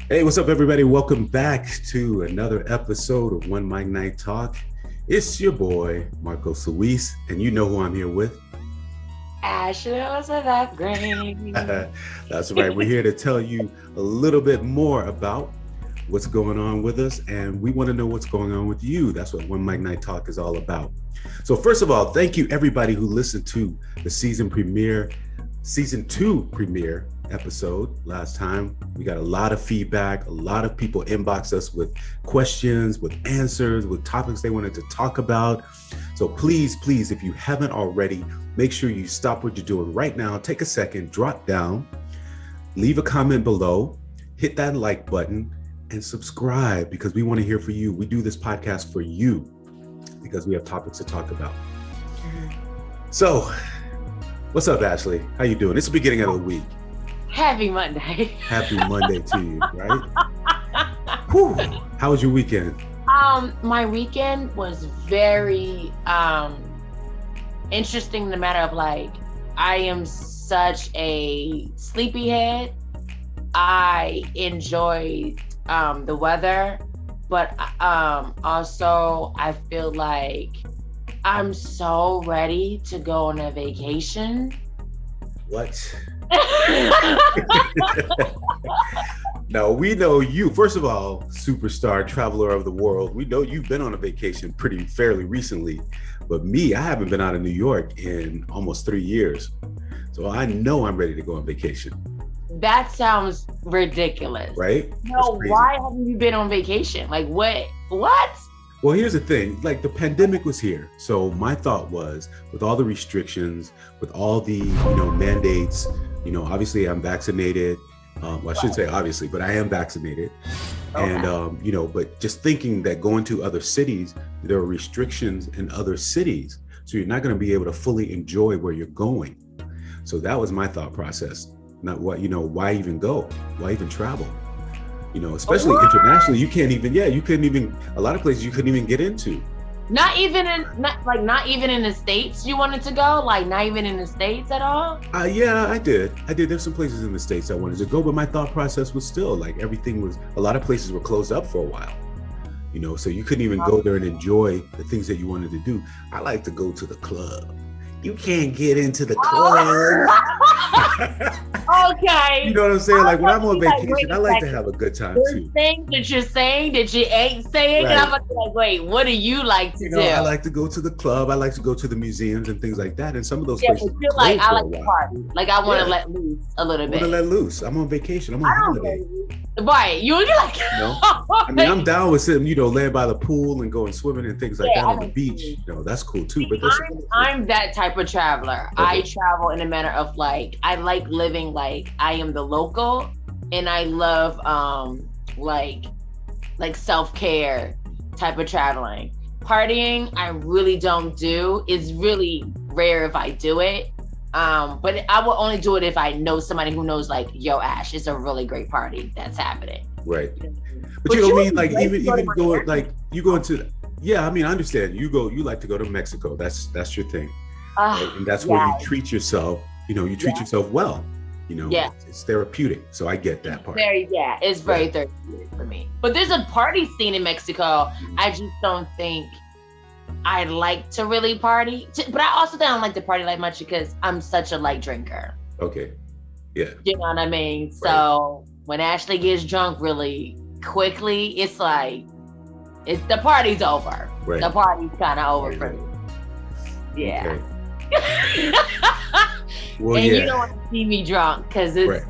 Hey, what's up, everybody? Welcome back to another episode of OneMicNite Talk. It's your boy, Marco Luis, and you know who I'm here with. Ashley was a that great. That's right. We're here to tell you a little bit more about what's going on with us, and we want to know what's going on with you. That's what OneMicNite Talk is all about. So first of all, thank you everybody who listened to the season 2 premiere episode last time. We got a lot of feedback. A lot of people inboxed us with questions, with answers, with topics they wanted to talk about. So please, if you haven't already, make sure you stop what you're doing right now. Take a second, drop down, leave a comment below, hit that like button, and subscribe, because we want to hear from you. We do this podcast for you because we have topics to talk about. So, what's up, Ashley? How you doing? It's the beginning of the week. Happy Monday. Happy Monday to you, right? Whew. How was your weekend? My weekend was very interesting in the matter of I am such a sleepyhead. I enjoyed the weather, but also I feel like I'm so ready to go on a vacation. What? Now, we know you, first of all, superstar traveler of the world. We know you've been on a vacation fairly recently, but me, I haven't been out of New York in almost 3 years. So I know I'm ready to go on vacation. That sounds ridiculous. Right? No, why haven't you been on vacation? What? Well, here's the thing, the pandemic was here. So my thought was, with all the restrictions, with all the, mandates, obviously I'm vaccinated. Well, I shouldn't say obviously, but I am vaccinated. Okay. And, but just thinking that going to other cities, there are restrictions in other cities. So you're not going to be able to fully enjoy where you're going. So that was my thought process. Not why even go? Why even travel? Especially internationally, you couldn't even, a lot of places you couldn't even get into. Not even in the States you wanted to go? Not even in the States at all? Yeah, I did. There's some places in the States I wanted to go, but my thought process was still a lot of places were closed up for a while. So you couldn't even go there and enjoy the things that you wanted to do. I like to go to the club. You can't get into the club. Okay. You know what I'm saying? When I'm on vacation, I like to have a good time too. Things that you're saying that you ain't saying, right. And I'm wait, what do you like to do? I like to go to the club. I like to go to the museums and things like that. And some of those places. But I like to party. I want to let loose a little bit. I want to let loose. I'm on vacation. I'm on holiday. Right. You're like. I mean, I'm down with sitting, laying by the pool and going swimming and things like that on the beach. That's cool too. But I'm that type of traveler. Okay. I travel in a manner of I like living I am the local, and I love self-care type of traveling. Partying, I really don't do. It's really rare if I do it. But I will only do it if I know somebody who knows yo, Ash, it's a really great party that's happening. Right. But you know what I mean? Even go you go into, yeah, I mean, I understand. You like to go to Mexico. That's your thing. Right? And that's where you treat yourself, you treat yourself well. It's therapeutic. So I get that part. It's very therapeutic for me. But there's a party scene in Mexico. I just don't think I like to really party. But I also don't like to party much because I'm such a light drinker. Okay. Yeah. You know what I mean? So when Ashley gets drunk really quickly, it's the party's over. Right. The party's kind of over for me. Yeah. Okay. Well, and you don't want to see me drunk because it's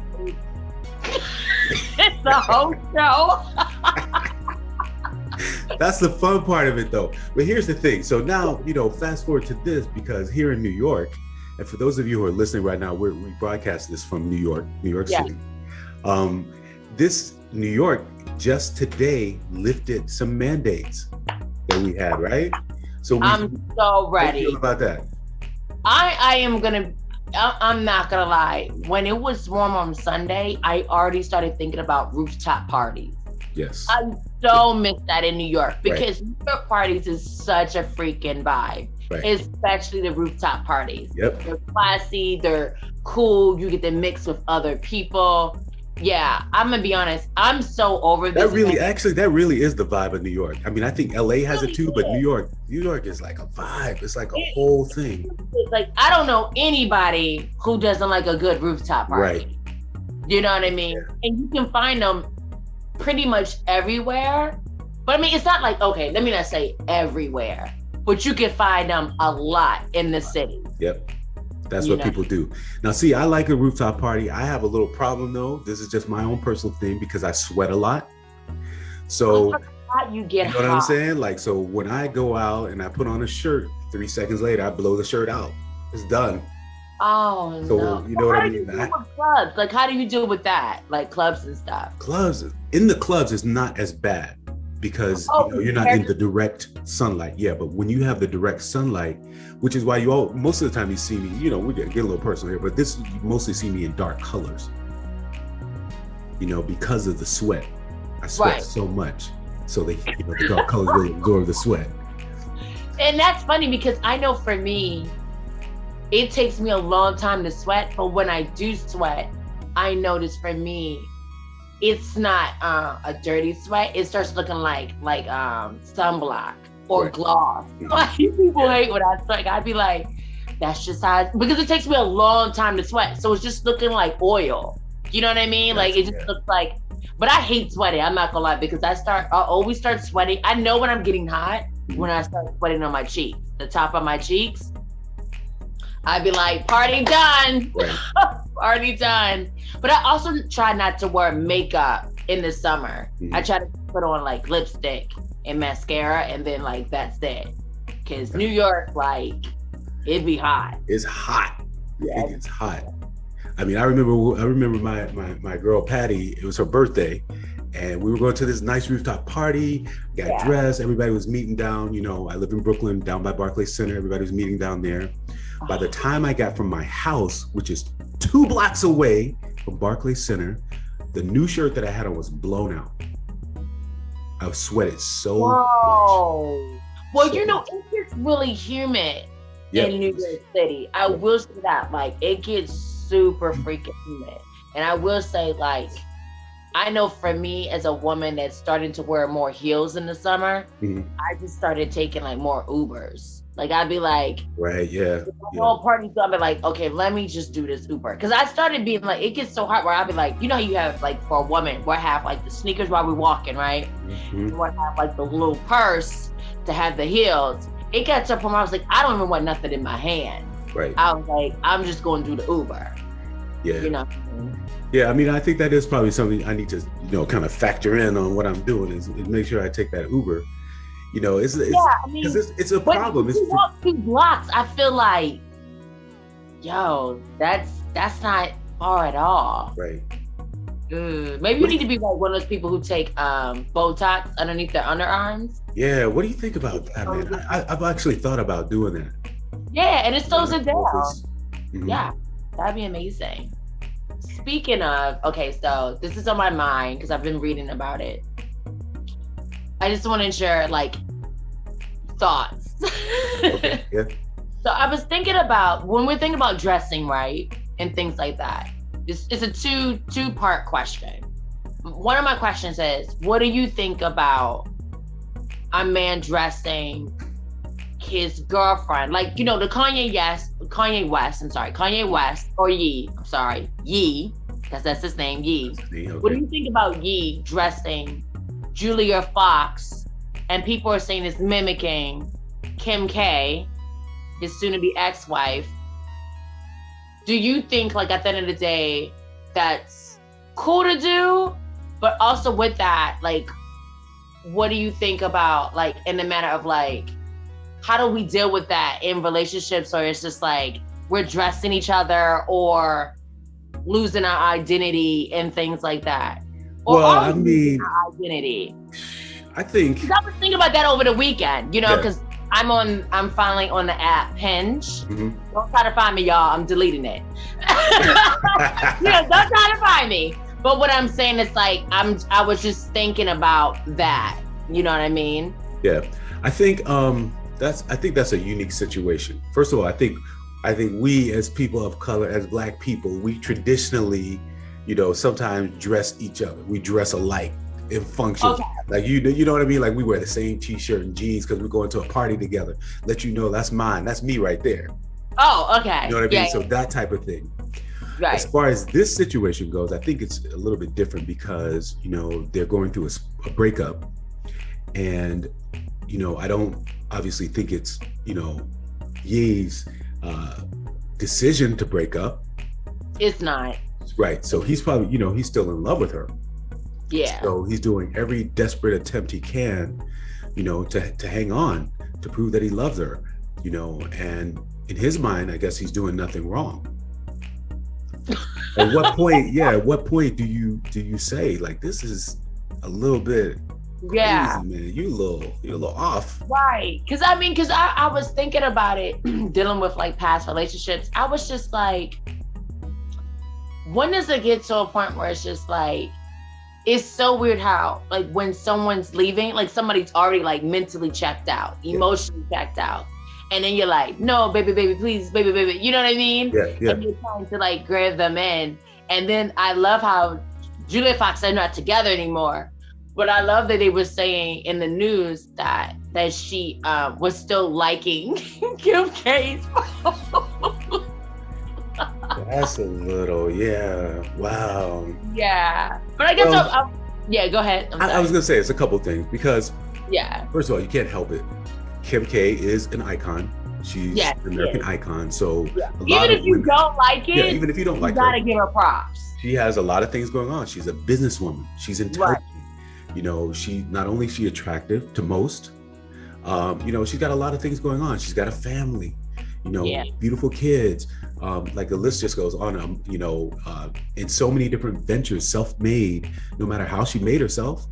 it's the whole show. That's the fun part of it, though. But here's the thing. So now, fast forward to this, because here in New York, and for those of you who are listening right now, we broadcast this from New York City. This New York just today lifted some mandates that we had, right? So I'm so ready. How do you feel about that? I'm not gonna lie. When it was warm on Sunday, I already started thinking about rooftop parties. Yes. I so miss that in New York because New York parties is such a freaking vibe. Right. Especially the rooftop parties. Yep. They're classy, they're cool, you get to mix with other people. Yeah, I'm gonna be honest. I'm so over That this. really, actually, that really is the vibe of New York. I mean, I think LA has it Really too, but is. New York is like a vibe. It's like a It- whole thing. it's like I don't know anybody who doesn't like a good rooftop Right. party. You know what I mean? Yeah. And you can find them pretty much everywhere. But I mean, it's not like, okay, let me not say everywhere, but you can find them a lot in the city. Yep. That's You what know. people do. Now, see, I like a rooftop party. I have a little problem though. This is just my own personal thing because I sweat a lot. So, How you get you know what I'm hot. saying? Like, so when I go out and I put on a shirt, 3 seconds later, I blow the shirt out. It's done. Oh So, no. you know what I How do mean? you deal with clubs? Like, how do you deal with that? Like clubs and stuff. Clubs, in the clubs is not as bad because you're not in the direct sunlight. Yeah, but when you have the direct sunlight, which is why most of the time you see me, we get a little personal here, but you mostly see me in dark colors, because of the sweat. I sweat so much. So the dark colors really absorb the sweat. And that's funny because I know for me, it takes me a long time to sweat, but when I do sweat, I notice for me, it's not a dirty sweat. It starts looking like sunblock or gloss. Like people hate when I sweat. I'd be like, that's just how, because it takes me a long time to sweat. So it's just looking like oil. You know what I mean? Like it just looks like, but I hate sweating. I'm not gonna lie, because I always start sweating. I know when I'm getting hot when I start sweating on my cheeks, the top of my cheeks. I'd be like, party done, party done. But I also try not to wear makeup in the summer. I try to put on like lipstick and mascara, and then like that's it. Cause New York, like, it'd be hot. It's hot. Yeah. It gets hot. I mean, I remember my girl Patty. It was her birthday, and we were going to this nice rooftop party. Got dressed. Everybody was meeting down. I live in Brooklyn, down by Barclays Center. Everybody was meeting down there. By the time I got from my house, which is 2 blocks away from Barclays Center, the new shirt that I had on was blown out. I sweated so much. Well, it gets really humid in New York City. I will say that, like, it gets super freaking humid. And I will say, like, I know for me as a woman that's starting to wear more heels in the summer, I just started taking like more Ubers. Like I'd be like, the whole party's done, I'd be like, okay, let me just do this Uber. Cause I started being like, it gets so hot where I'd be like, how you have like for a woman, we have like the sneakers while we're walking, right? We have like the little purse to have the heels. It got to a point where I was like, I don't even want nothing in my hand. Right. I was like, I'm just going to do the Uber. Yeah. Yeah, I mean, I think that is probably something I need to, kind of factor in on what I'm doing is make sure I take that Uber. It's a problem. If you walk 2 blocks, I feel like, that's not far at all. Right. Maybe you need to be like one of those people who take Botox underneath their underarms. Yeah, what do you think about that, man? I've actually thought about doing that. Yeah, and it slows it down. Yeah, that'd be amazing. Speaking of, okay, so this is on my mind because I've been reading about it. I just want to share like thoughts. Okay, yeah. So I was thinking about when we're thinking about dressing, right, and things like that. It's a two-part question. One of my questions is, what do you think about a man dressing his girlfriend? Like, the Kanye West, or Ye, because that's his name, Ye. Okay. What do you think about Ye dressing Julia Fox? And people are saying it's mimicking Kim K, his soon-to-be ex-wife. Do you think, like, at the end of the day, that's cool to do? But also with that, like, what do you think about, like, in the matter of, like, how do we deal with that in relationships? Or it's just like we're dressing each other or losing our identity and things like that? Or our identity? I think I was thinking about that over the weekend, because I'm finally on the app Hinge. Don't try to find me, y'all. I'm deleting it. Don't try to find me. But what I'm saying is, like, I was just thinking about that. You know what I mean? Yeah, I think that's a unique situation. First of all, I think we as people of color, as Black people, we traditionally, sometimes dress each other. We dress alike in function. Okay. Like, you know what I mean? Like, we wear the same t-shirt and jeans because we're going to a party together. Let you know that's mine. That's me right there. Oh, okay. You know what I mean? So that type of thing. Right. As far as this situation goes, I think it's a little bit different because, they're going through a breakup. And, I don't obviously think it's, Ye's decision to break up. It's not. Right. So he's probably, he's still in love with her. Yeah. So he's doing every desperate attempt he can, to hang on, to prove that he loves her, and in his mind, I guess he's doing nothing wrong. At what point do you say, like, this is a little bit crazy, man? You're a little off. Right. Because I was thinking about it, dealing with like past relationships. I was just like, when does it get to a point where it's just like, it's so weird how, like, when someone's leaving, like somebody's already like mentally checked out, emotionally checked out. And then you're like, no, baby, please, baby. You know what I mean? Yeah. And you're trying to like grab them in. And then I love how Julia Fox, they're not together anymore. But I love that they were saying in the news that she was still liking Kim K's post. That's a little, wow. Yeah. But I guess, go ahead. I was going to say it's a couple things because, first of all, you can't help it. Kim K is an icon. She's an American icon. So even if you don't like it, even if you don't like her, you gotta give her props. She has a lot of things going on. She's a businesswoman. She's intelligent. She not only is she attractive to most, she's got a lot of things going on. She's got a family, beautiful kids. Like the list just goes on, in so many different ventures, self-made, no matter how she made herself,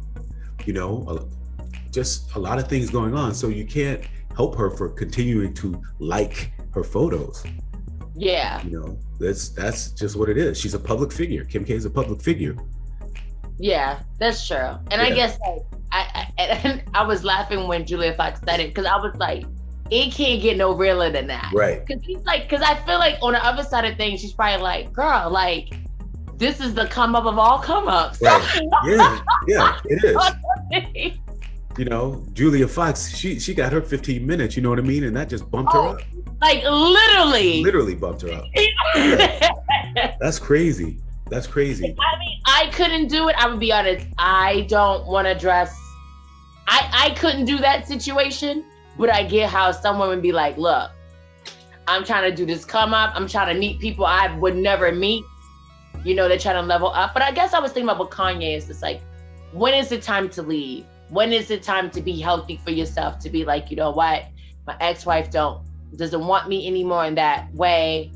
just a lot of things going on. So you can't help her for continuing to like her photos. Yeah. That's just what it is. She's a public figure. Kim K is a public figure. Yeah, that's true. And I guess I was laughing when Julia Fox said it because I was like, it can't get no realer than that. Right. Because I feel like on the other side of things, she's probably like, girl, like, this is the come up of all come ups. Right. Yeah, it is. Julia Fox, she got her 15 minutes, you know what I mean? And that just bumped her up. Like literally bumped her up. Yeah. That's crazy. I couldn't do it. I would be honest. I don't want to dress. I couldn't do that situation, but I get how someone would be like, look, I'm trying to do this come up. I'm trying to meet people I would never meet. They're trying to level up. But I guess I was thinking about what Kanye is. It's like, when is it time to leave? When is it time to be healthy for yourself? To be like, you know what? My ex-wife doesn't want me anymore in that way.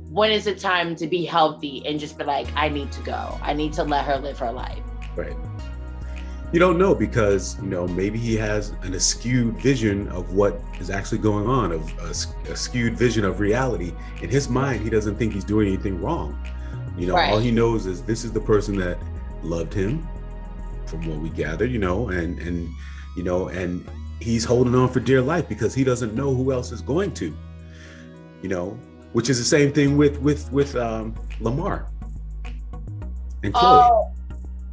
When is it time to be healthy and just be like, I need to go. I need to let her live her life. Right. You don't know because, maybe he has an skewed vision of what is actually going on, of a skewed vision of reality. In his mind, he doesn't think he's doing anything wrong. All he knows is this is the person that loved him, from what we gathered, and he's holding on for dear life because he doesn't know who else is going to, which is the same thing with Lamar and Chloe.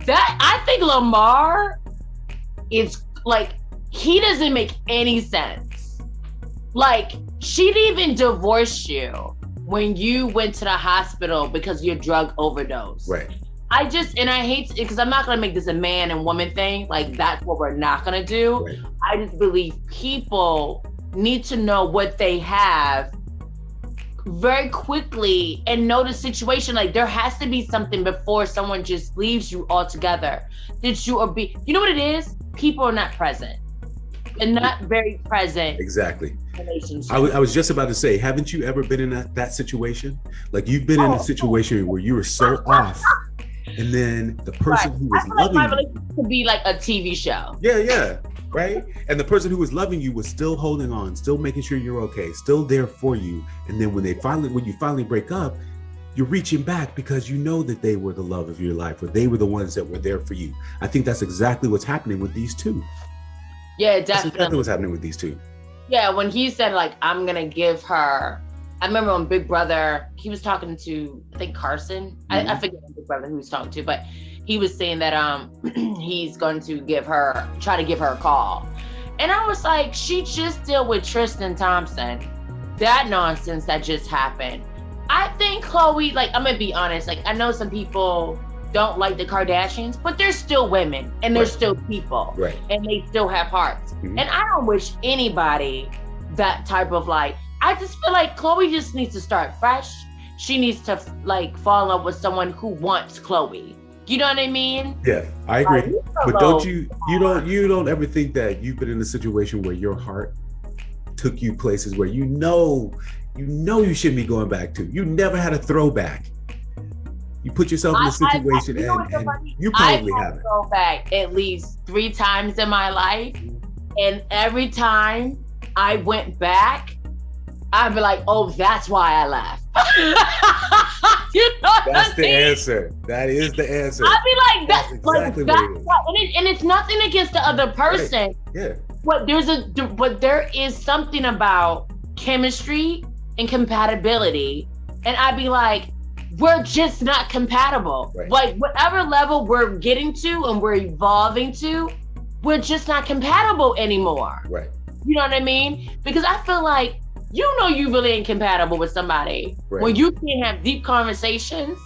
I think Lamar is like, he doesn't make any sense. Like, she didn't even divorce you when you went to the hospital because your drug overdose. Right. I hate because I'm not going to make this a man and woman thing. Like, that's what we're not going to do. Right. I just believe people need to know what they have very quickly and know the situation. Like, there has to be something before someone just leaves you altogether. You know what it is? People are not present. They're not very present. Exactly. I was just about to say, haven't you ever been in that situation? Like, you've been in a situation where you were so off. And then the person who was loving my relationship could be like a TV show. Yeah, right? And the person who was loving you was still holding on, still making sure you're okay, still there for you. And then when you finally break up, you're reaching back because you know that they were the love of your life, or they were the ones that were there for you. I think that's exactly what's happening with these two. Yeah, definitely. That's exactly what's happening with these two. Yeah, when he said, like, I'm going to give her I remember when Big Brother, he was talking to, I think Carson. I forget Big Brother who he was talking to, but he was saying that he's going to try to give her a call. And I was like, she just dealt with Tristan Thompson. That nonsense that just happened. I think Khloe, like, I'm gonna be honest, like, I know some people don't like the Kardashians, but they're still women and they're still people. Right. And they still have hearts. And I don't wish anybody that type of like, I just feel like Khloe just needs to start fresh. She needs to like fall in love with someone who wants Khloe. You know what I mean? Yeah, I agree. But don't you don't ever think that you've been in a situation where your heart took you places where you know you shouldn't be going back to. You never had a throwback. You put yourself in a situation and you probably haven't. I've throwback at least 3 times in my life. And every time I went back, I'd be like, oh, that's why I left. You know that's the answer. That is the answer. I'd be like, that's exactly what it is. And it's nothing against the other person. Right. Yeah. But there is something about chemistry and compatibility. And I'd be like, we're just not compatible. Right. Like whatever level we're getting to and we're evolving to, we're just not compatible anymore. Right. You know what I mean? Because I feel like, you know, you really ain't compatible with somebody when you can't have deep conversations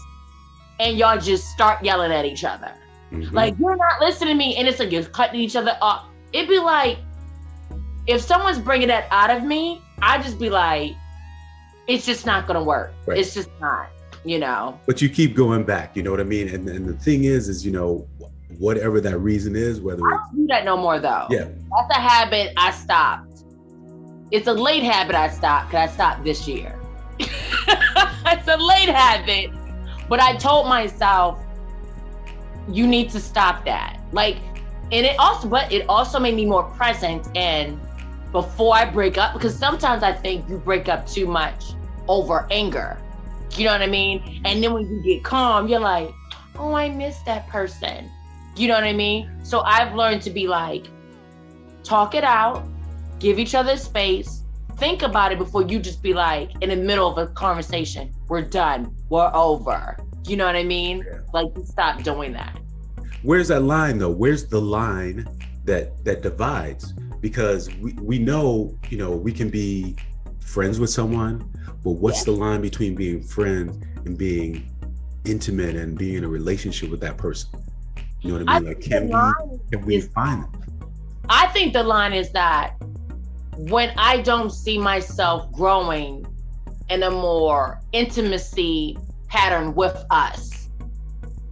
and y'all just start yelling at each other. Like, you're not listening to me, and it's like you're cutting each other off. It'd be like, if someone's bringing that out of me, I just be like, it's just not gonna work. Right. It's just not, you know. But you keep going back, you know what I mean? And the thing is, you know, whatever that reason is, whether I don't do that no more though. Yeah. That's a habit I stopped. It's a late habit I stopped, because I stopped this year. It's a late habit, but I told myself, you need to stop that. Like, and it also made me more present. And before I break up, because sometimes I think you break up too much over anger. You know what I mean? And then when you get calm, you're like, oh, I miss that person. You know what I mean? So I've learned to be like, talk it out, give each other space, think about it before you just be like, in the middle of a conversation, we're done, we're over. You know what I mean? Yeah. Like, stop doing that. Where's that line though? Where's the line that divides? Because we know, you know, we can be friends with someone, but what's the line between being friends and being intimate and being in a relationship with that person? You know what I mean? Like, can we find it? I think the line is that when I don't see myself growing in a more intimacy pattern with us,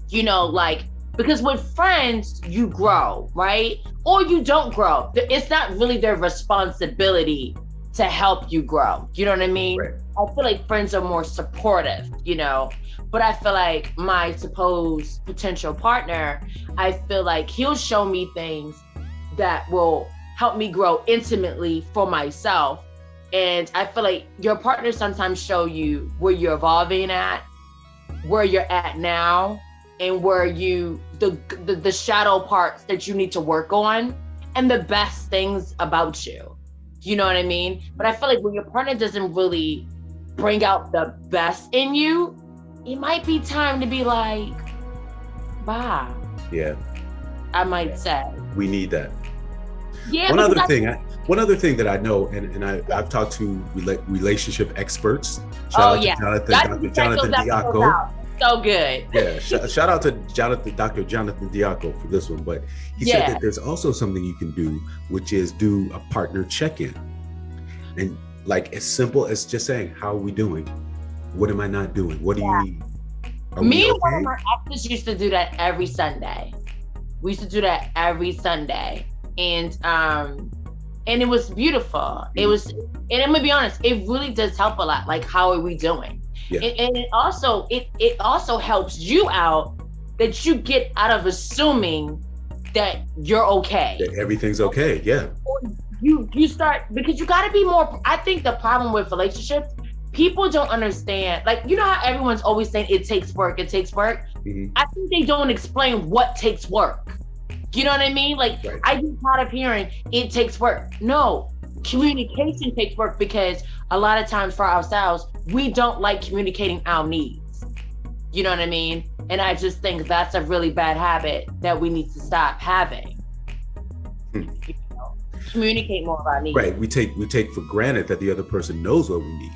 you know, like, because with friends, you grow, right? Or you don't grow. It's not really their responsibility to help you grow. You know what I mean? Right. I feel like friends are more supportive, you know? But I feel like my supposed potential partner, I feel like he'll show me things that will help me grow intimately for myself. And I feel like your partner sometimes show you where you're evolving at, where you're at now, and where the shadow parts that you need to work on, and the best things about you. You know what I mean? But I feel like when your partner doesn't really bring out the best in you, it might be time to be like, bye. Yeah. I might say. We need that. Yeah. One other thing that I know, and I've talked to relationship experts. Shout out to Dr. Jonathan Diaco. So good. Yeah, shout out to Dr. Jonathan Diaco for this one. But he said that there's also something you can do, which is do a partner check-in. And like, as simple as just saying, how are we doing? What am I not doing? What do you need? Me and one of my exes used to do that every Sunday. We used to do that every Sunday. And it was beautiful. It was, and I'm gonna be honest, it really does help a lot. Like, how are we doing? Yeah. And it also helps you out, that you get out of assuming that you're okay. That everything's okay, yeah. You start, because you gotta be more, I think the problem with relationships, people don't understand, like, you know how everyone's always saying it takes work, it takes work? Mm-hmm. I think they don't explain what takes work. You know what I mean? Like, I get tired of hearing it takes work. No, communication takes work, because a lot of times for ourselves, we don't like communicating our needs. You know what I mean? And I just think that's a really bad habit that we need to stop having. You know, communicate more of our needs. Right. We take for granted that the other person knows what we need.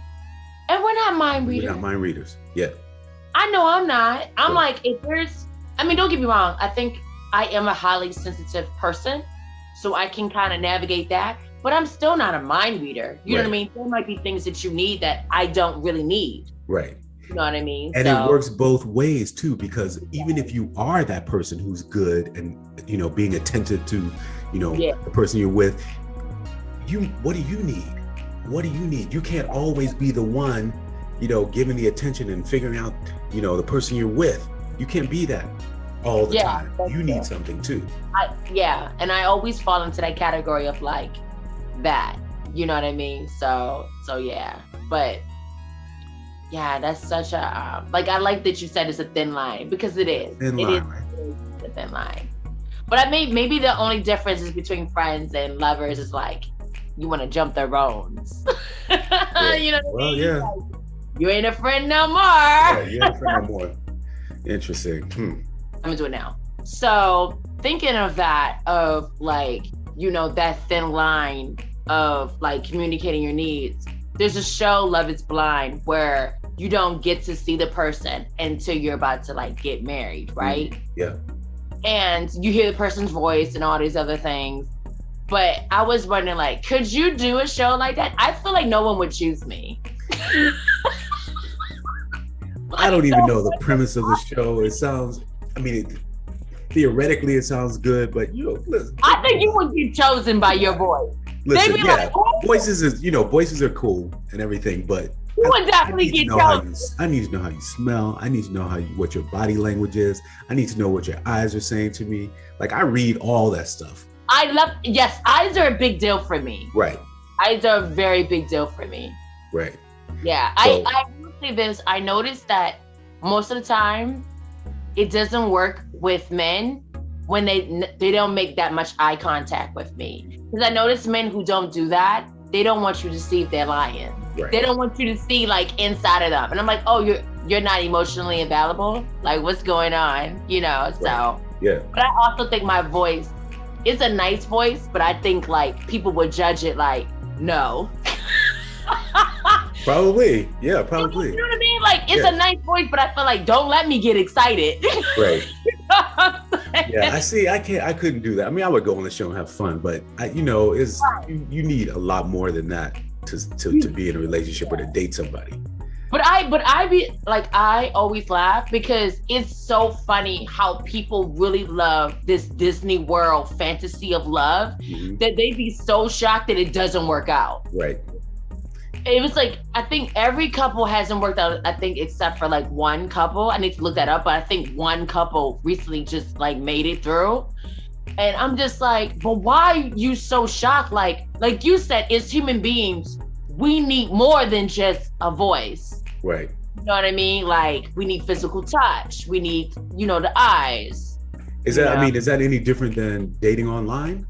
And we're not mind readers. We're not mind readers. Yeah. I know I'm not. I'm Yeah. like, if there's, I mean, don't get me wrong. I think I am a highly sensitive person, so I can kind of navigate that, but I'm still not a mind reader. You know what I mean? There might be things that you need that I don't really need. Right. You know what I mean? And it works both ways too, because even if you are that person who's good and, you know, being attentive to, you know, the person you're with, what do you need? What do you need? You can't always be the one, you know, giving the attention and figuring out, you know, the person you're with. You can't be that all the time. You need something too. And I always fall into that category of like that. You know what I mean? So yeah. But yeah, that's such a like, I like that you said it's a thin line, because it is. It is a thin line. But maybe the only difference is between friends and lovers is like you want to jump their bones. You know what I mean? Yeah. Like, you ain't a friend no more. Yeah, you ain't a friend no more. Interesting. I'm gonna do it now. So thinking of that, of like, you know, that thin line of like communicating your needs. There's a show, Love is Blind, where you don't get to see the person until you're about to like get married, right? Yeah. And you hear the person's voice and all these other things. But I was wondering, like, could you do a show like that? I feel like no one would choose me. I don't even know the premise of the show. It sounds, I mean, theoretically it sounds good, but you know, listen, I think you would be chosen by your voice. Listen, like, voices are cool and everything, but you would definitely get chosen. I need to know how you smell. I need to know what your body language is. I need to know what your eyes are saying to me. Like, I read all that stuff. Yes, eyes are a big deal for me. Right. Eyes are a very big deal for me. Right. Yeah, so, I will say this. I noticed that most of the time, it doesn't work with men when they don't make that much eye contact with me. Because I notice men who don't do that, they don't want you to see if they're lying. Right. They don't want you to see like inside of them. And I'm like, oh, you're not emotionally available? Like, what's going on? You know, so. Right. Yeah. But I also think my voice is a nice voice, but I think like people would judge it like, no. Probably. Yeah, probably. You know what I mean? Like, it's a nice voice, but I feel like, don't let me get excited. Right. Yeah, I couldn't do that. I mean, I would go on the show and have fun, but you need a lot more than that to be in a relationship or to date somebody. But I always laugh because it's so funny how people really love this Disney World fantasy of love that they'd be so shocked that it doesn't work out. Right. It was like, I think every couple hasn't worked out, I think, except for like one couple. I need to look that up, but I think one couple recently just like made it through. And I'm just like, but why are you so shocked? Like you said, as human beings, we need more than just a voice. Right. You know what I mean? Like, we need physical touch. We need, the eyes. Is that any different than dating online?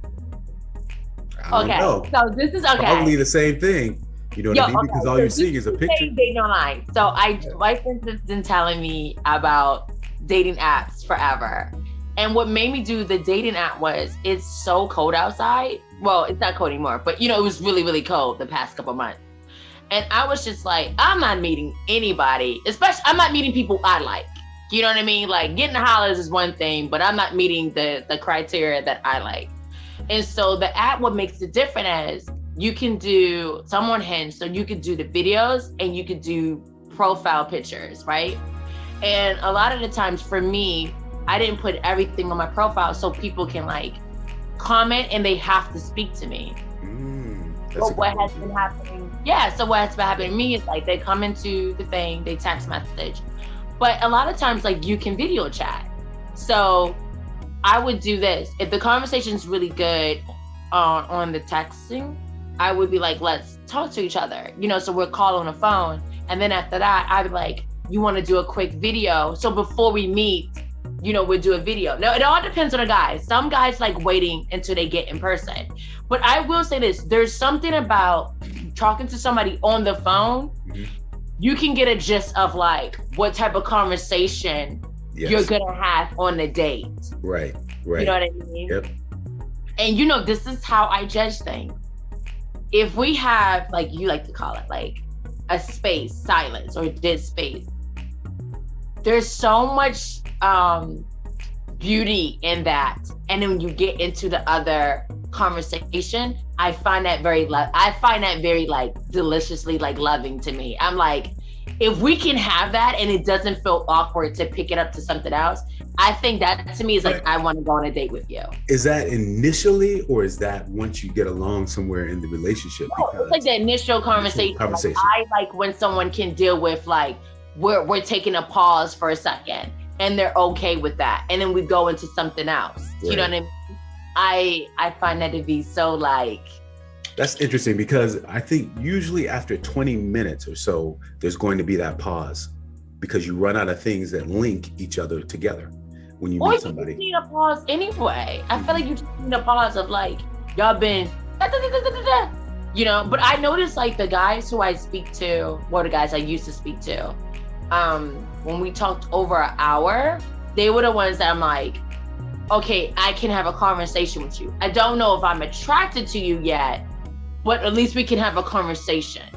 I don't know. So this is okay. Probably the same thing. You know what I mean? Okay. Because all you're seeing is a picture. Dating online. So my friend has been telling me about dating apps forever. And what made me do the dating app was, it's so cold outside. Well, it's not cold anymore, but it was really, really cold the past couple months. And I was just like, I'm not meeting anybody, especially I'm not meeting people I like. You know what I mean? Like, getting the hollers is one thing, but I'm not meeting the criteria that I like. And so the app, what makes it different is you can do someone Hinge, so you could do the videos and you could do profile pictures, right? And a lot of the times for me, I didn't put everything on my profile so people can like comment and they have to speak to me. So what has been happening to me is like they come into the thing, they text message. But a lot of times like you can video chat. So I would do this. If the conversation's really good on the texting, I would be like, let's talk to each other. So we'll call on the phone. And then after that, I'd be like, you want to do a quick video? So before we meet, we'll do a video. Now, it all depends on the guys. Some guys like waiting until they get in person. But I will say this, there's something about talking to somebody on the phone, you can get a gist of like what type of conversation you're gonna have on the date. Right. You know what I mean? Yep. And you know, this is how I judge things. If we have, like you like to call it, like a space, silence or dead space, there's so much beauty in that. And then when you get into the other conversation, I find that very like deliciously like loving to me. I'm like, if we can have that and it doesn't feel awkward to pick it up to something else, I think that to me is like, I want to go on a date with you. Is that initially, or is that once you get along somewhere in the relationship? No, it's like the initial conversation. Like, I like when someone can deal with like, we're taking a pause for a second and they're okay with that. And then we go into something else. Right. You know what I mean? I find that to be so like... That's interesting, because I think usually after 20 minutes or so, there's going to be that pause, because you run out of things that link each other together when you meet somebody. You need a pause anyway. I feel like you just need a pause of like, y'all been, you know, but I noticed like the guys who I speak to, well, the guys I used to speak to, when we talked over an hour, they were the ones that I'm like, okay, I can have a conversation with you. I don't know if I'm attracted to you yet, but at least we can have a conversation.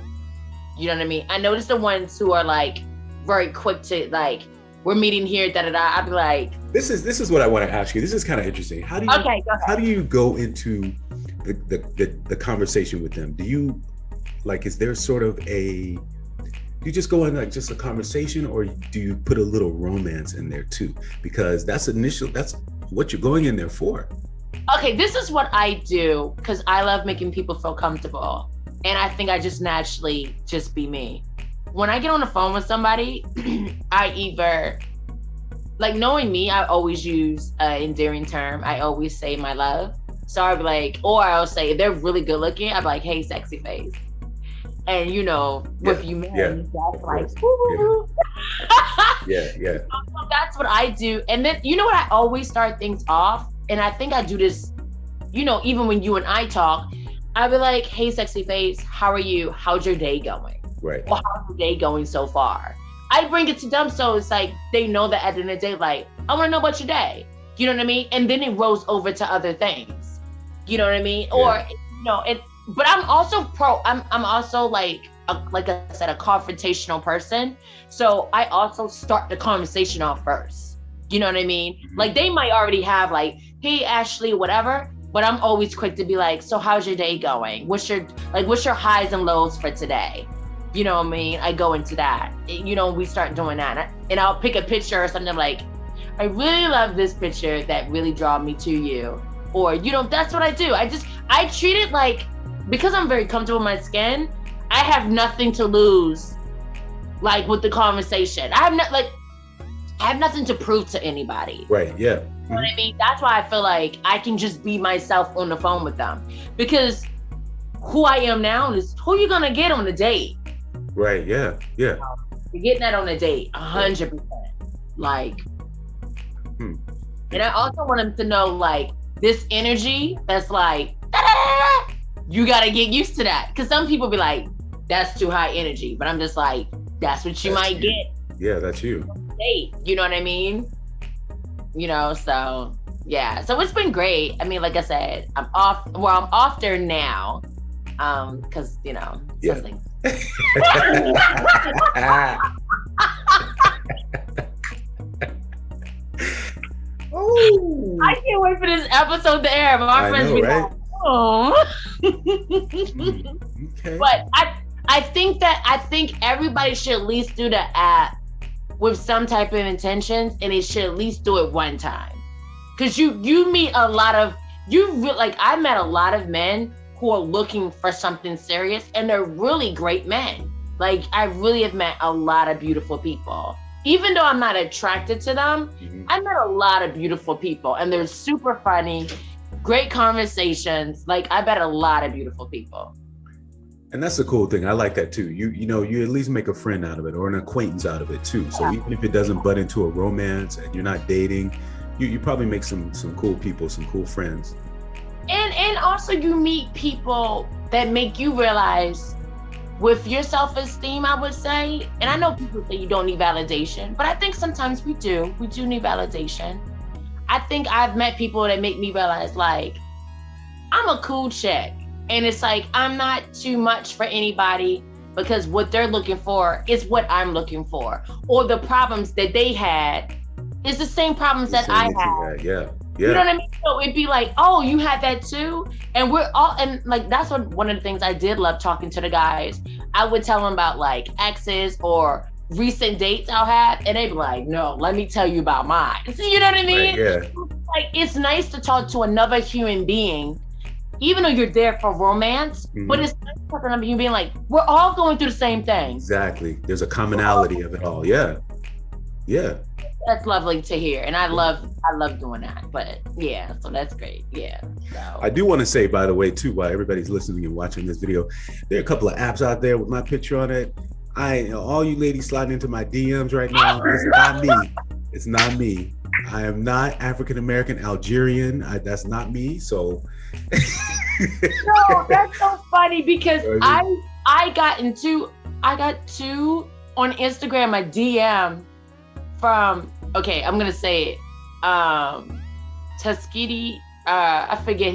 You know what I mean? I notice the ones who are like very quick to like, we're meeting here, da da da. I'd be like, this is what I want to ask you. This is kind of interesting. How do you go into the conversation with them? Do you like, is there sort of do you just go in like just a conversation, or do you put a little romance in there too? Because that's what you're going in there for. Okay, this is what I do, because I love making people feel comfortable. And I think I just naturally just be me. When I get on the phone with somebody, I either, like, knowing me, I always use an endearing term. I always say my love. So I'll be like, or I'll say, if they're really good looking, I'll be like, hey, sexy face. And you know, with you men, that's like, woo. Yeah. So that's what I do. And then, you know what, I always start things off. And I think I do this, you know, even when you and I talk, I'll be like, hey, sexy face, how are you? How's your day going? Right. Or how's your day going so far? I bring it to them, so it's like, they know that at the end of the day, like, I want to know about your day. You know what I mean? And then it rolls over to other things. You know what I mean? Yeah. Or, you know, but I'm also I'm also like I said, a confrontational person. So I also start the conversation off first. You know what I mean? Mm-hmm. Like, they might already have like, hey, Ashley, whatever. But I'm always quick to be like, so how's your day going? What's your highs and lows for today? You know what I mean? I go into that. You know, we start doing that. And I'll pick a picture or something like, I really love this picture that really draw me to you. Or, you know, that's what I do. I treat it like, because I'm very comfortable in my skin, I have nothing to lose, like, with the conversation. I have nothing to prove to anybody. Right, yeah. You know what I mean? That's why I feel like I can just be myself on the phone with them. Because who I am now is who you're gonna get on a date. Right, yeah. You're getting that on a date, 100%. Like, and I also want them to know, like, this energy that's like, da-da-da-da, you gotta get used to that. Because some people be like, that's too high energy. But I'm just like, that's what you might get. Yeah, that's you. Date, you know what I mean? You know, so yeah. So it's been great. I mean, like I said, I'm off there now. Because, you know, something. Oh, I can't wait for this episode to air. My friends be like, oh. Okay. But I think everybody should at least do the app with some type of intentions, and they should at least do it one time. Because you meet a lot of, I met a lot of men who are looking for something serious, and they're really great men. Like, I really have met a lot of beautiful people. Even though I'm not attracted to them, I met a lot of beautiful people, and they're super funny, great conversations. Like, I met a lot of beautiful people. And that's the cool thing. I like that too. You know, you at least make a friend out of it, or an acquaintance out of it too. So even if it doesn't butt into a romance and you're not dating, you probably make some cool people, some cool friends. And also you meet people that make you realize with your self-esteem, I would say, and I know people say you don't need validation, but I think sometimes we do need validation. I think I've met people that make me realize, like, I'm a cool chick, and it's like, I'm not too much for anybody, because what they're looking for is what I'm looking for, or the problems that they had is the same problems that I had. Yeah. You know what I mean? So it'd be like, oh, you had that too? And we're all, and like, that's one of the things I did love talking to the guys. I would tell them about like exes or recent dates I'll have, and they'd be like, no, let me tell you about mine. So, you know what I mean? Right, yeah. Like, it's nice to talk to another human being, even though you're there for romance, but it's nice to talk to another human being, like, we're all going through the same thing. Exactly. There's a commonality of it all. Yeah. Yeah. That's lovely to hear, and I love doing that. But yeah, so that's great. Yeah. So. I do want to say, by the way, too, while everybody's listening and watching this video, there are a couple of apps out there with my picture on it. All you ladies sliding into my DMs right now, it's not me. It's not me. I am not African American, Algerian. That's not me. So. No, that's so funny, because I got two on Instagram, a DM from, okay, I'm gonna say it, Tuskegee, I forget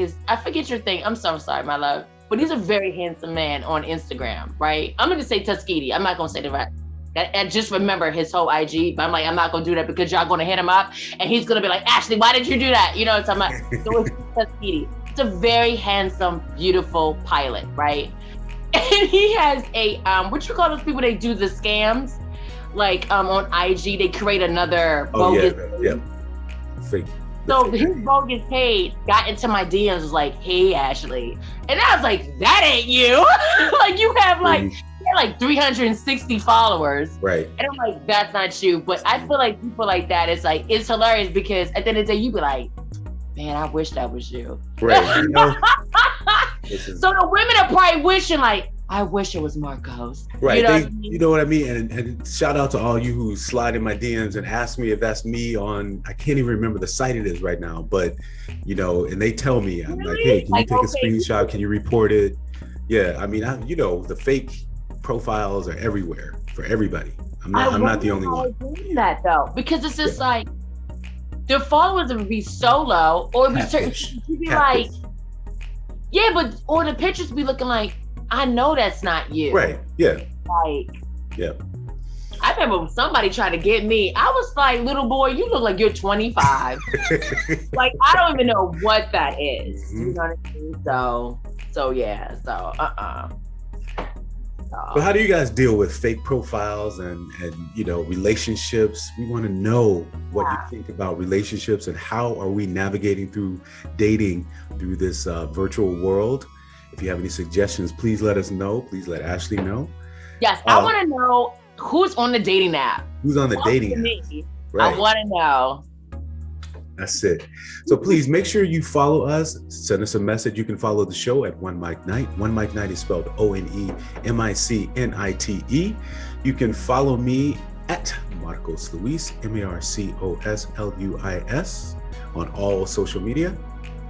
your thing. I'm so sorry, my love. But he's a very handsome man on Instagram, right? I'm gonna say Tuskegee. I'm not gonna say the right. I just remember his whole IG, but I'm like, I'm not gonna do that, because y'all gonna hit him up and he's gonna be like, Ashley, why did you do that? You know, so I'm like, so it's Tuskegee. It's a very handsome, beautiful pilot, right? And he has a, what you call those people, they do the scams? Like on IG, they create another bogus page. Fake. So his bogus page got into my DMs, was like, hey, Ashley. And I was like, that ain't you. Like, you have like 360 followers. Right. And I'm like, that's not you. But I feel like people like that, it's hilarious, because at the end of the day, you be like, man, I wish that was you. Right. You know, so the women are probably wishing, like, I wish it was Marcos. Right. You know what I mean? And shout out to all you who slide in my DMs and ask me if that's me on, I can't even remember the site it is right now, but, you know, and they tell me, I'm like, hey, can you take a screenshot? Can you report it? Yeah. I mean, the fake profiles are everywhere for everybody. I'm not the only one. Doing that though, because it's just like, their followers would be so low, or be certain, you'd be like, yeah, but, or the pictures be looking like, I know that's not you. Right. Yeah. Like. Yeah. I remember somebody tried to get me. I was like, little boy, you look like you're 25. Like, I don't even know what that is. Mm-hmm. You know what I mean? So yeah. But how do you guys deal with fake profiles and you know, relationships? We want to know what you think about relationships, and how are we navigating through dating through this virtual world. If you have any suggestions, please let us know. Please let Ashley know. Yes, I want to know who's on the dating app. Who's on the dating app? Right. I want to know. That's it. So please make sure you follow us. Send us a message. You can follow the show at OneMicNite. OneMicNite is spelled OneMicNite. You can follow me at Marcos Luis, MarcosLuis, on all social media.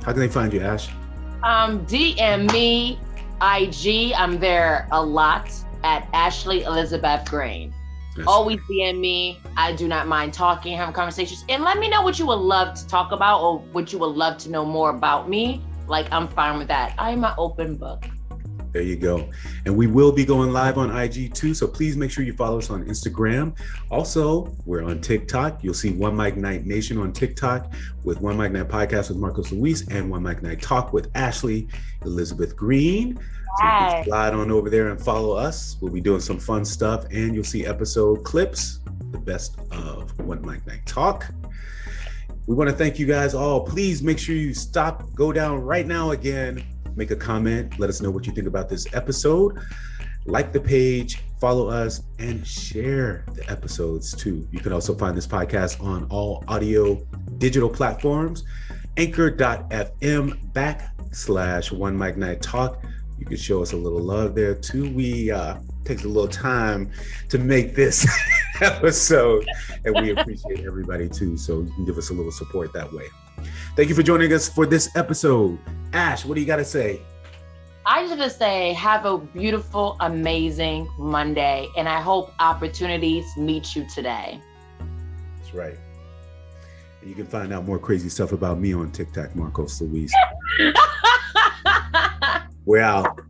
How can they find you, Ash? DM me, IG. I'm there a lot at Ashley Elizabeth Green. Yes. Always DM me. I do not mind talking, having conversations, and let me know what you would love to talk about, or what you would love to know more about me. Like, I'm fine with that. I'm an open book. There you go. And we will be going live on IG too. So please make sure you follow us on Instagram. Also, we're on TikTok. You'll see OneMicNite Nation on TikTok with OneMicNite Podcast with Marcos Luis and OneMicNite Talk with Ashley Elizabeth Green. So you can slide on over there and follow us. We'll be doing some fun stuff, and you'll see episode clips, the best of OneMicNite Talk. We want to thank you guys all. Please make sure you go down right now again, make a comment, let us know what you think about this episode. Like the page, follow us, and share the episodes too. You can also find this podcast on all audio digital platforms, anchor.fm/OneMicNite Talk. You can show us a little love there too. We takes a little time to make this episode, and we appreciate everybody too. So you can give us a little support that way. Thank you for joining us for this episode. Ash, what do you got to say? I just want to say, have a beautiful, amazing Monday, and I hope opportunities meet you today. That's right. And you can find out more crazy stuff about me on TikTok, Marcos Luis. We're out.